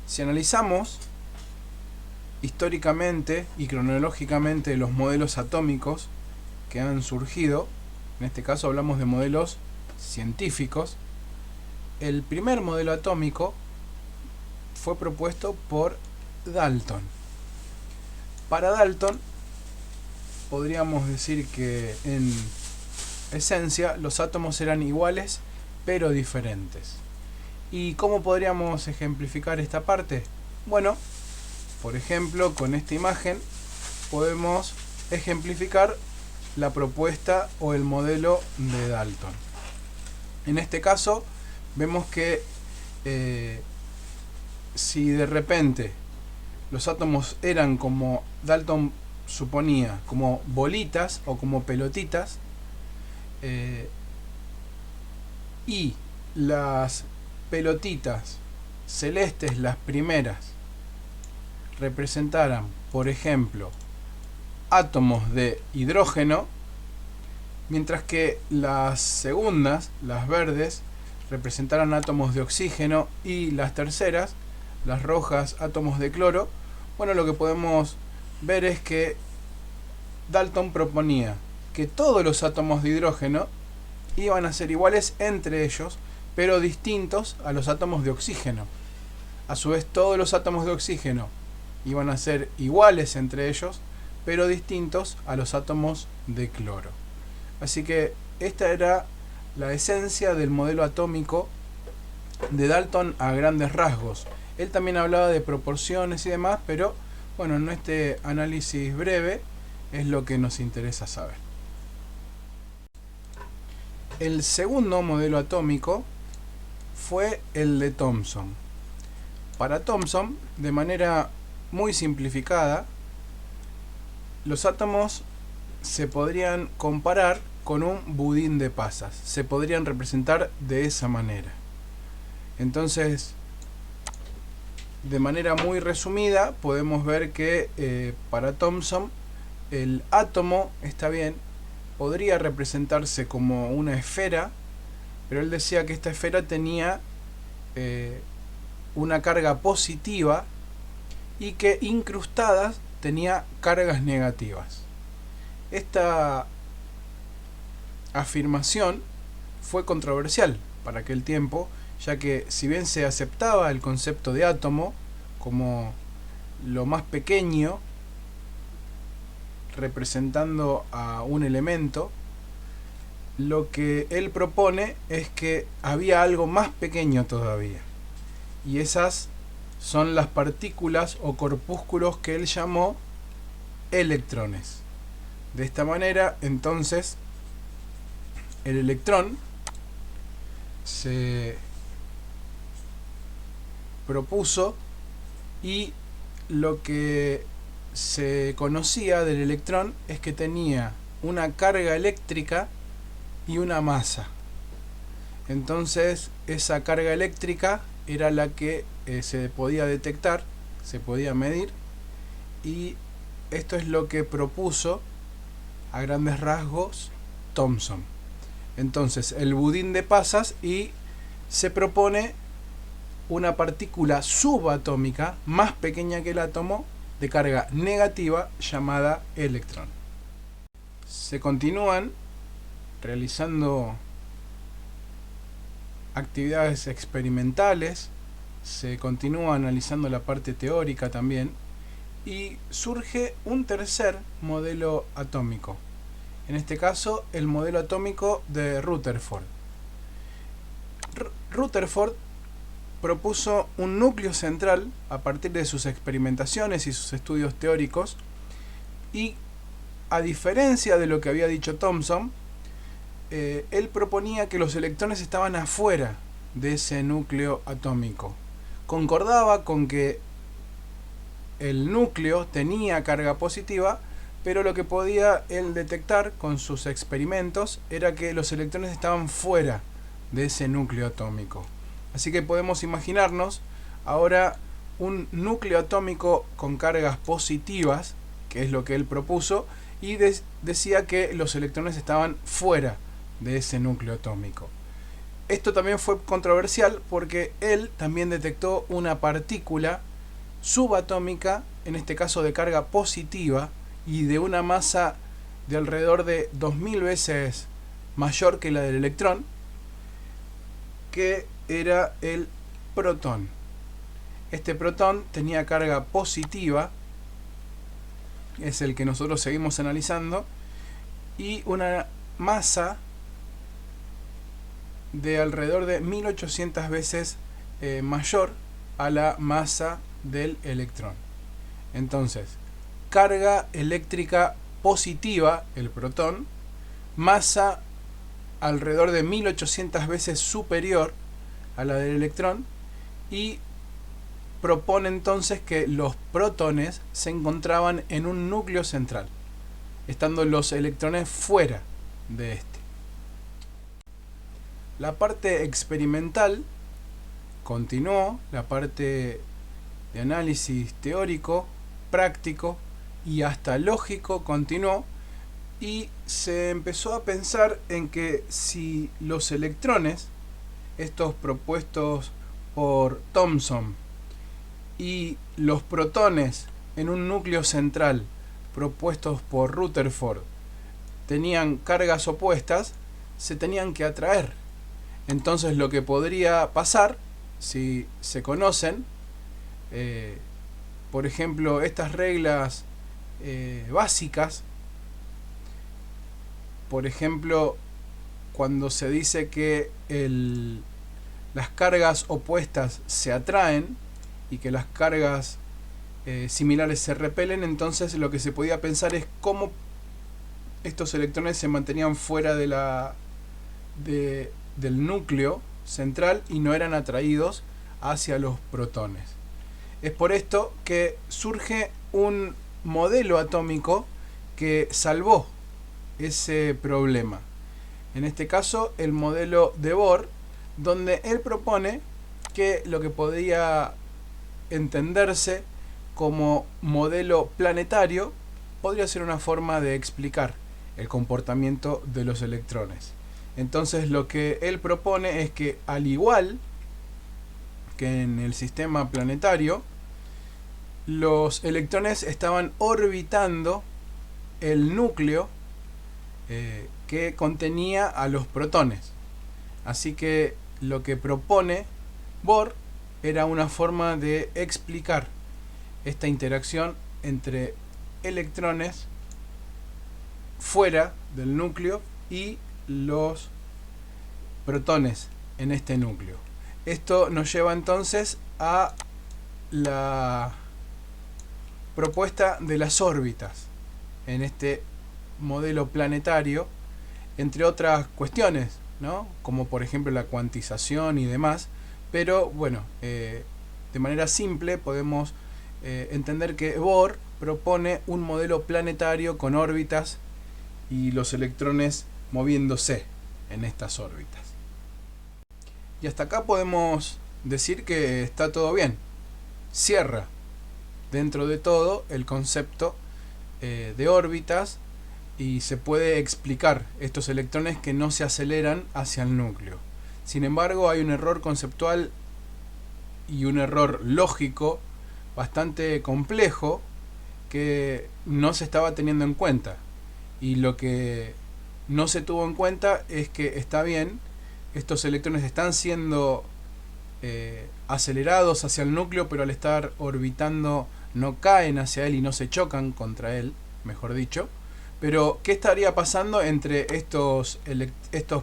Si analizamos históricamente y cronológicamente los modelos atómicos que han surgido, en este caso hablamos de modelos científicos, el primer modelo atómico fue propuesto por Dalton. Para Dalton podríamos decir que en esencia los átomos eran iguales pero diferentes. ¿Y cómo podríamos ejemplificar esta parte? Bueno, por ejemplo, con esta imagen podemos ejemplificar la propuesta o el modelo de Dalton. En este caso vemos que si de repente los átomos eran, como Dalton suponía, como bolitas o como pelotitas, y las pelotitas celestes, las primeras, representaran, por ejemplo, átomos de hidrógeno, mientras que las segundas, las verdes, representaran átomos de oxígeno, y las terceras, las rojas, átomos de cloro. Bueno, lo que podemos ver es que Dalton proponía que todos los átomos de hidrógeno iban a ser iguales entre ellos, pero distintos a los átomos de oxígeno. A su vez, todos los átomos de oxígeno iban a ser iguales entre ellos, pero distintos a los átomos de cloro. Así que esta era la esencia del modelo atómico de Dalton a grandes rasgos. Él también hablaba de proporciones y demás, pero bueno, en este análisis breve es lo que nos interesa saber. El segundo modelo atómico fue el de Thomson. Para Thomson, de manera muy simplificada, los átomos se podrían comparar con un budín de pasas. Se podrían representar de esa manera. Entonces, de manera muy resumida, podemos ver que para Thomson el átomo, está bien, podría representarse como una esfera, pero él decía que esta esfera tenía una carga positiva y que incrustadas tenía cargas negativas. Esta afirmación fue controversial para aquel tiempo, ya que si bien se aceptaba el concepto de átomo como lo más pequeño representando a un elemento, lo que él propone es que había algo más pequeño todavía, y esas son las partículas o corpúsculos que él llamó electrones. De esta manera, entonces, el electrón se propuso, y lo que se conocía del electrón es que tenía una carga eléctrica y una masa. Entonces esa carga eléctrica era la que se podía detectar, se podía medir, y esto es lo que propuso a grandes rasgos Thomson. Entonces el budín de pasas, y se propone una partícula subatómica más pequeña que el átomo, de carga negativa, llamada electrón. Se continúan realizando actividades experimentales, se continúa analizando la parte teórica también, y surge un tercer modelo atómico, en este caso el modelo atómico de Rutherford. Rutherford propuso un núcleo central a partir de sus experimentaciones y sus estudios teóricos, y a diferencia de lo que había dicho Thomson, él proponía que los electrones estaban afuera de ese núcleo atómico. Concordaba con que el núcleo tenía carga positiva, pero lo que podía él detectar con sus experimentos era que los electrones estaban fuera de ese núcleo atómico. Así que podemos imaginarnos ahora un núcleo atómico con cargas positivas, que es lo que él propuso, y decía que los electrones estaban fuera de ese núcleo atómico. esto también fue controversial porque él también detectó una partícula subatómica, en este caso de carga positiva y de una masa de alrededor de 2000 veces mayor que la del electrón, que era el protón. Este protón tenía carga positiva, es el que nosotros seguimos analizando, y una masa de alrededor de 1800 veces mayor a la masa del electrón. Entonces, carga eléctrica positiva, el protón, masa alrededor de 1800 veces superior a la del electrón, y propone entonces que los protones se encontraban en un núcleo central, estando los electrones fuera de este. La parte experimental continuó, la parte de análisis teórico, práctico y hasta lógico continuó, y se empezó a pensar en que si los electrones, estos propuestos por Thomson, y los protones en un núcleo central propuestos por Rutherford tenían cargas opuestas, se tenían que atraer. Entonces lo que podría pasar, si se conocen, por ejemplo, estas reglas básicas, por ejemplo, cuando se dice que las cargas opuestas se atraen y que las cargas similares se repelen, entonces lo que se podía pensar es cómo estos electrones se mantenían fuera del núcleo central y no eran atraídos hacia los protones. Es por esto que surge un modelo atómico que salvó ese problema. En este caso, el modelo de Bohr, donde él propone que lo que podría entenderse como modelo planetario podría ser una forma de explicar el comportamiento de los electrones. Entonces lo que él propone es que, al igual que en el sistema planetario, los electrones estaban orbitando el núcleo que contenía a los protones. Así que lo que propone Bohr era una forma de explicar esta interacción entre electrones fuera del núcleo y los protones en este núcleo. Esto nos lleva entonces a la propuesta de las órbitas en este modelo planetario, entre otras cuestiones, ¿no? Como por ejemplo la cuantización y demás. Pero bueno, de manera simple podemos entender que Bohr propone un modelo planetario con órbitas y los electrones moviéndose en estas órbitas. Y hasta acá podemos decir que está todo bien. Cierra dentro de todo el concepto de órbitas y se puede explicar estos electrones que no se aceleran hacia el núcleo. Sin embargo, hay un error conceptual y un error lógico bastante complejo que no se estaba teniendo en cuenta. Y lo que no se tuvo en cuenta es que está bien, estos electrones están siendo acelerados hacia el núcleo, pero al estar orbitando no caen hacia él y no se chocan contra él, mejor dicho. Pero ¿qué estaría pasando entre estos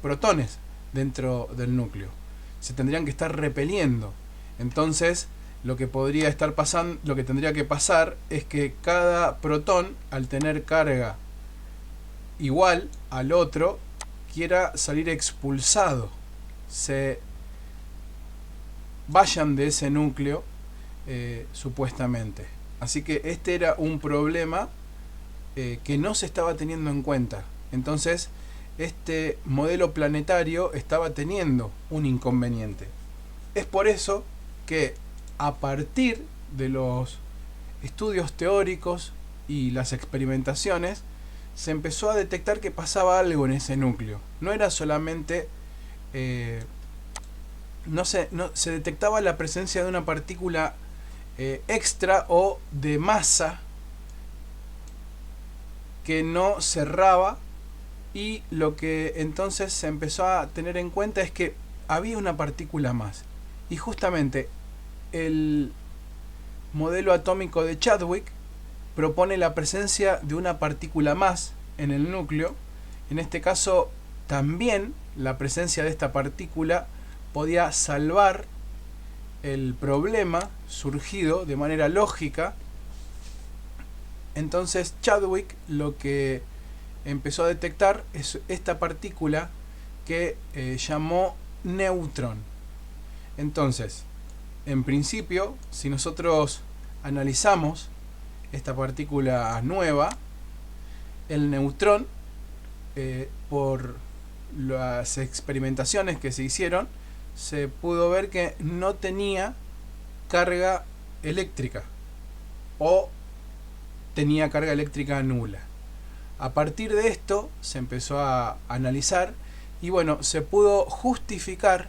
protones dentro del núcleo? Se tendrían que estar repeliendo. Entonces, lo que podría estar pasando, lo que tendría que pasar es que cada protón, al tener carga igual al otro, quiera salir expulsado, se vayan de ese núcleo supuestamente. Así que este era un problema que no se estaba teniendo en cuenta. Entonces este modelo planetario estaba teniendo un inconveniente. Es por eso que, a partir de los estudios teóricos y las experimentaciones, se empezó a detectar que pasaba algo en ese núcleo. No era solamente se detectaba la presencia de una partícula extra o de masa que no cerraba, y lo que entonces se empezó a tener en cuenta es que había una partícula más, y justamente el modelo atómico de Chadwick propone la presencia de una partícula más en el núcleo. En este caso también la presencia de esta partícula podía salvar el problema surgido de manera lógica. Entonces Chadwick lo que empezó a detectar es esta partícula que llamó neutrón. Entonces, en principio, si nosotros analizamos esta partícula nueva, el neutrón, por las experimentaciones que se hicieron, se pudo ver que no tenía carga eléctrica o tenía carga eléctrica nula. A partir de esto se empezó a analizar y bueno, se pudo justificar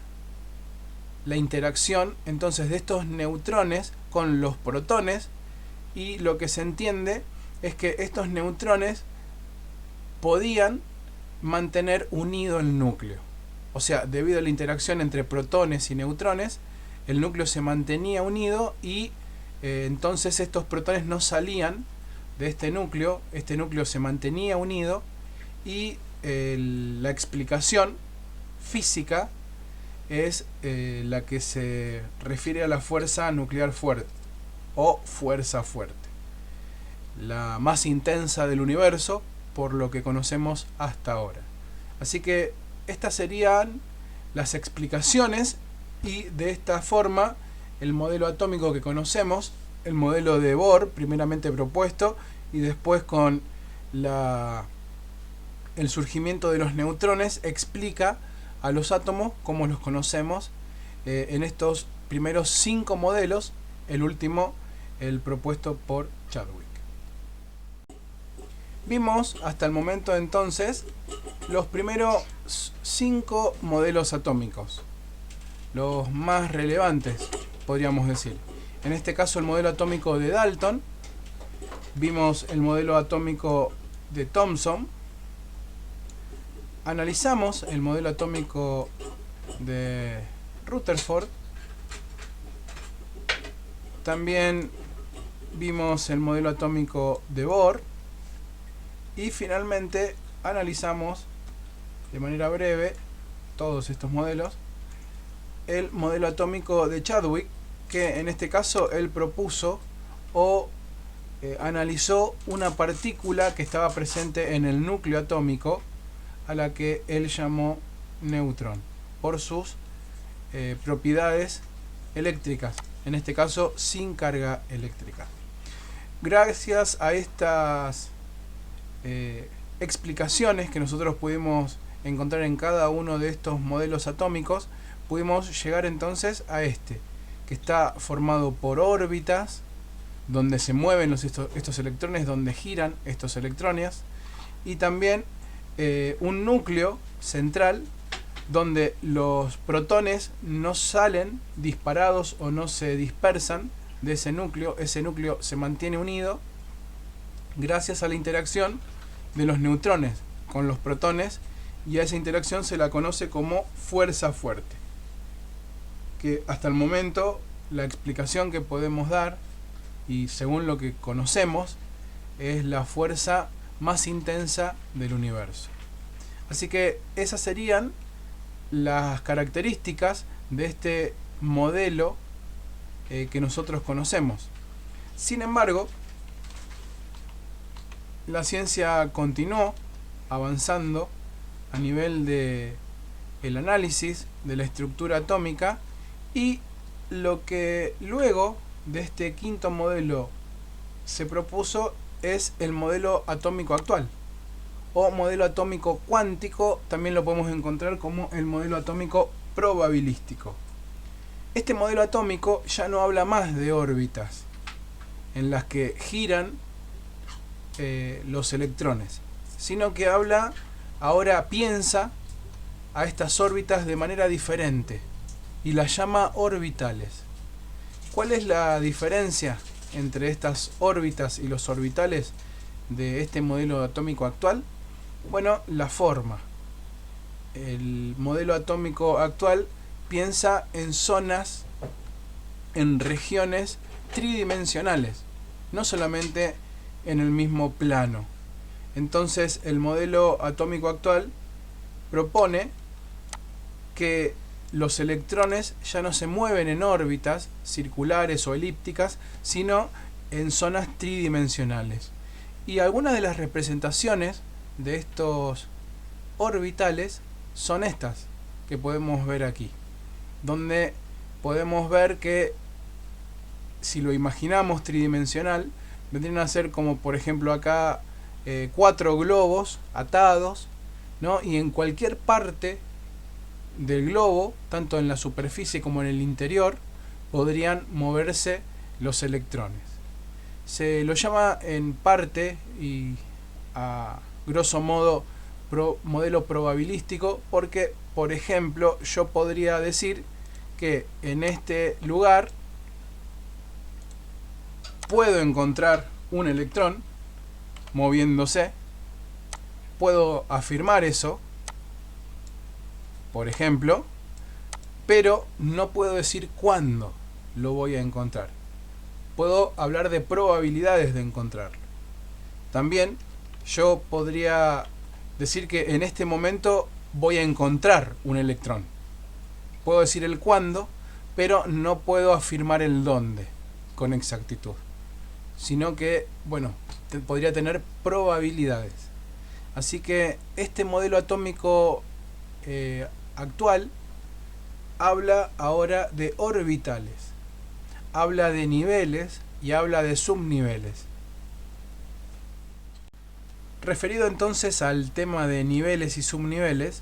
la interacción entonces de estos neutrones con los protones, y lo que se entiende es que estos neutrones podían mantener unido el núcleo. O sea, debido a la interacción entre protones y neutrones, el núcleo se mantenía unido y entonces estos protones no salían de este núcleo se mantenía unido, y la explicación física es la que se refiere a la fuerza nuclear fuerte o fuerza fuerte, la más intensa del universo por lo que conocemos hasta ahora. Así que estas serían las explicaciones, y de esta forma el modelo atómico que conocemos, el modelo de Bohr primeramente propuesto y después con el surgimiento de los neutrones, explica a los átomos como los conocemos en estos primeros 5 modelos, el último el propuesto por Chadwick. Vimos hasta el momento entonces los primeros 5 modelos atómicos, los más relevantes podríamos decir. En este caso el modelo atómico de Dalton, vimos el modelo atómico de Thomson, analizamos el modelo atómico de Rutherford, también vimos el modelo atómico de Bohr, y finalmente analizamos de manera breve todos estos modelos, el modelo atómico de Chadwick, que en este caso él propuso o analizó una partícula que estaba presente en el núcleo atómico, a la que él llamó neutrón, por sus propiedades eléctricas, en este caso sin carga eléctrica. Gracias a estas explicaciones que nosotros pudimos encontrar en cada uno de estos modelos atómicos, pudimos llegar entonces a este, que está formado por órbitas donde se mueven estos electrones, donde giran estos electrones, y también un núcleo central donde los protones no salen disparados o no se dispersan de ese núcleo se mantiene unido gracias a la interacción de los neutrones con los protones, y a esa interacción se la conoce como fuerza fuerte, que hasta el momento la explicación que podemos dar, y según lo que conocemos, es la fuerza más intensa del universo. Así que esas serían las características de este modelo que nosotros conocemos. Sin embargo, la ciencia continuó avanzando a nivel de el análisis de la estructura atómica, y lo que luego de este quinto modelo se propuso es el modelo atómico actual, o modelo atómico cuántico, también lo podemos encontrar como el modelo atómico probabilístico. Este modelo atómico ya no habla más de órbitas en las que giran los electrones, sino que ahora piensa a estas órbitas de manera diferente. y las llama orbitales. ¿Cuál es la diferencia entre estas órbitas y los orbitales de este modelo atómico actual? Bueno, la forma. El modelo atómico actual piensa en zonas, en regiones tridimensionales, no solamente en el mismo plano. Entonces, el modelo atómico actual propone que los electrones ya no se mueven en órbitas circulares o elípticas, sino en zonas tridimensionales. Y algunas de las representaciones de estos orbitales son estas que podemos ver aquí, donde podemos ver que, si lo imaginamos tridimensional, vendrían a ser como, por ejemplo, acá 4 globos atados, ¿no? Y en cualquier parte del globo, tanto en la superficie como en el interior, podrían moverse los electrones. Se lo llama en parte y a grosso modo modelo probabilístico porque, por ejemplo, yo podría decir que en este lugar puedo encontrar un electrón moviéndose, puedo afirmar eso, por ejemplo, pero no puedo decir cuándo lo voy a encontrar. Puedo hablar de probabilidades de encontrarlo. También yo podría decir que en este momento voy a encontrar un electrón. Puedo decir el cuándo, pero no puedo afirmar el dónde con exactitud, sino que, bueno, podría tener probabilidades. Así que este modelo atómico actual habla ahora de orbitales, habla de niveles y habla de subniveles. Referido entonces al tema de niveles y subniveles,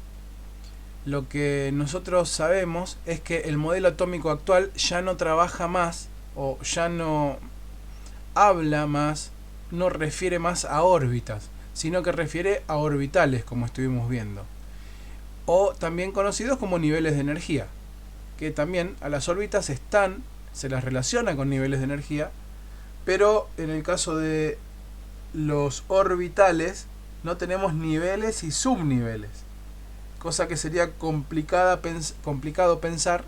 lo que nosotros sabemos es que el modelo atómico actual ya no trabaja más, o ya no habla más, no refiere más a órbitas, sino que refiere a orbitales, como estuvimos viendo, o también conocidos como niveles de energía, que también a las órbitas se las relaciona con niveles de energía, pero en el caso de los orbitales no tenemos niveles y subniveles, cosa que sería complicado pensar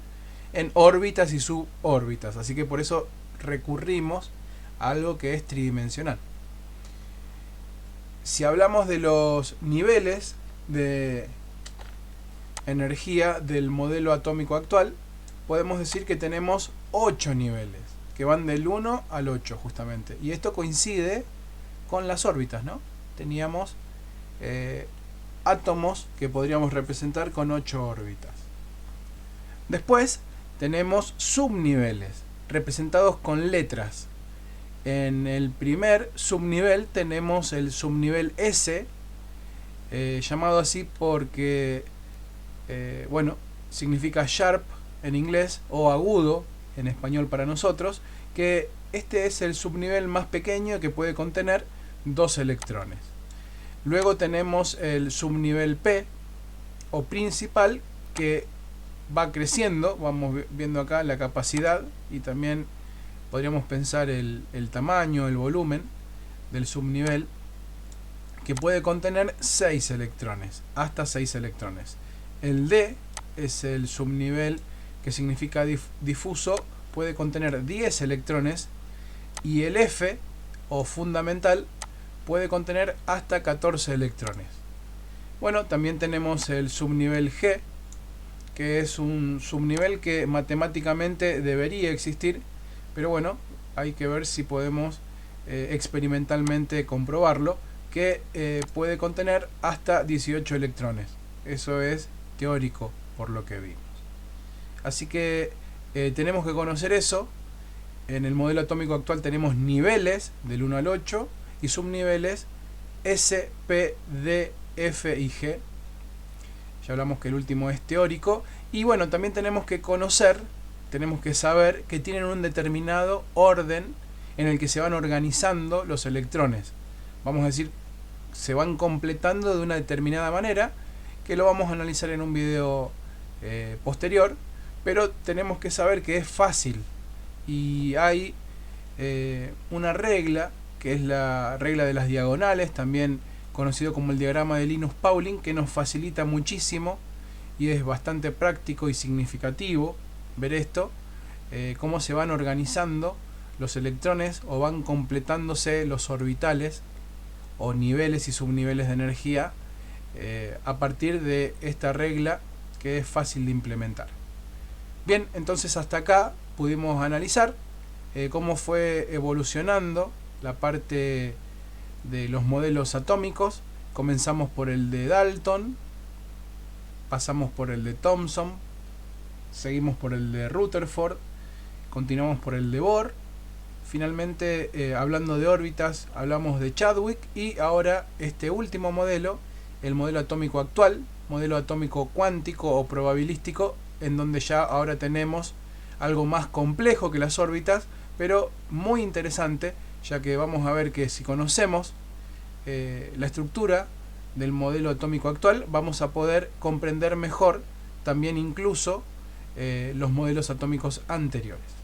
en órbitas y subórbitas, así que por eso recurrimos a algo que es tridimensional. Si hablamos de los niveles de energía del modelo atómico actual, podemos decir que tenemos 8 niveles, que van del 1 al 8 justamente, y esto coincide con las órbitas, ¿no? Teníamos átomos que podríamos representar con 8 órbitas. Después tenemos subniveles, representados con letras. En el primer subnivel tenemos el subnivel S, llamado así porque, bueno, significa sharp en inglés o agudo en español para nosotros, que este es el subnivel más pequeño que puede contener 2 electrones. Luego tenemos el subnivel P o principal, que va creciendo, vamos viendo acá la capacidad, y también podríamos pensar el tamaño, el volumen del subnivel, que puede contener 6 electrones, hasta 6 electrones. El D es el subnivel que significa difuso, puede contener 10 electrones, y el F o fundamental puede contener hasta 14 electrones. Bueno, también tenemos el subnivel G, que es un subnivel que matemáticamente debería existir, pero bueno, hay que ver si podemos experimentalmente comprobarlo, que puede contener hasta 18 electrones. Eso es teórico por lo que vimos. Así que tenemos que conocer eso. En el modelo atómico actual tenemos niveles del 1 al 8 y subniveles S, P, D, F y G. Ya hablamos que el último es teórico. Y bueno, también tenemos que saber que tienen un determinado orden en el que se van organizando los electrones. Vamos a decir, se van completando de una determinada manera, que lo vamos a analizar en un video posterior. pero tenemos que saber que es fácil y hay una regla, que es la regla de las diagonales, también conocido como el diagrama de Linus-Pauling, que nos facilita muchísimo y es bastante práctico y significativo ver esto, cómo se van organizando los electrones o van completándose los orbitales o niveles y subniveles de energía a partir de esta regla, que es fácil de implementar. Bien, entonces hasta acá pudimos analizar cómo fue evolucionando la parte de los modelos atómicos. Comenzamos por el de Dalton, pasamos por el de Thomson, seguimos por el de Rutherford, continuamos por el de Bohr. Finalmente, hablando de órbitas, hablamos de Chadwick, y ahora este último modelo, el modelo atómico actual, modelo atómico cuántico o probabilístico, en donde ya ahora tenemos algo más complejo que las órbitas, pero muy interesante, ya que vamos a ver que si conocemos la estructura del modelo atómico actual, vamos a poder comprender mejor también incluso los modelos atómicos anteriores.